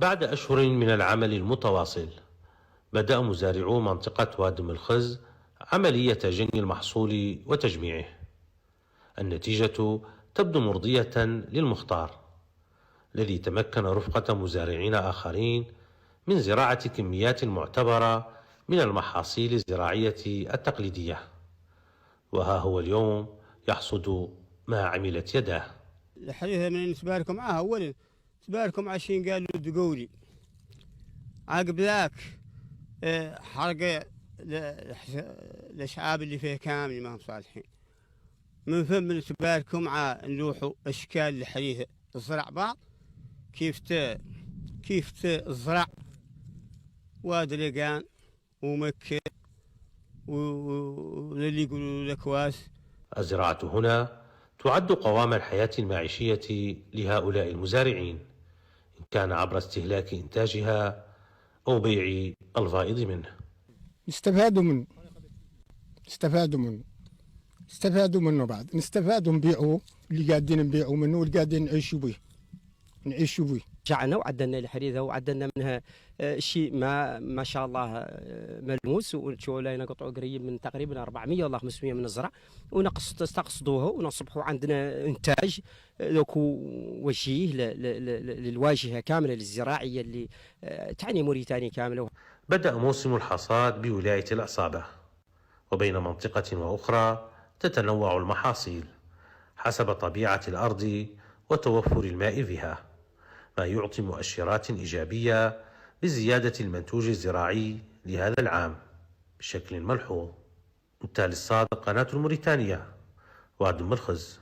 بعد أشهر من العمل المتواصل، بدأ مزارعو منطقة واد أم الخز عملية جني المحصول وتجميعه. النتيجة تبدو مرضية للمختار، الذي تمكن رفقة مزارعين آخرين من زراعة كميات معتبرة من المحاصيل الزراعية التقليدية، وها هو اليوم يحصد ما عملت يداه. الحديث من نتباركوا معاه أولا تباركوا عشان قالوا دقولي عقب ذاك حرق الأشعاب اللي فيه كامل ما هم صالحين. من ثم نتباركوا مع نلوحوا أشكال الحديثة الزرع بعض كيف الزرع واد لقان ومكة واللي يقولوا الأكواس. الزراعة هنا تعد قوام الحياة المعيشية لهؤلاء المزارعين، إن كان عبر استهلاك إنتاجها أو بيع الفائض منه. نستفادوا منه استفادوا منه بعد نستفادوا نبيعوا اللي قاعدين نبيعوا منه واللي قاعدين نعيشوا به. رجعنا وعدلنا الحديثة وعدلنا منها شيء ما شاء الله ملموس، ونشوفوا لنا قطع قريب من تقريبا 400 ولا 500 من الزرع، ونستقصدوها ونصبحوا عندنا انتاج ذوك وجيه للواجهة كاملة الزراعية اللي تعني موريتانيا كاملة. بدأ موسم الحصاد بولاية العصابة، وبين منطقة وأخرى تتنوع المحاصيل حسب طبيعة الأرض وتوفر الماء فيها، ما يعطي مؤشرات إيجابية بزيادة المنتوج الزراعي لهذا العام بشكل ملحوظ. تالي الصادق، قناة الموريتانيا، واد أم الخز.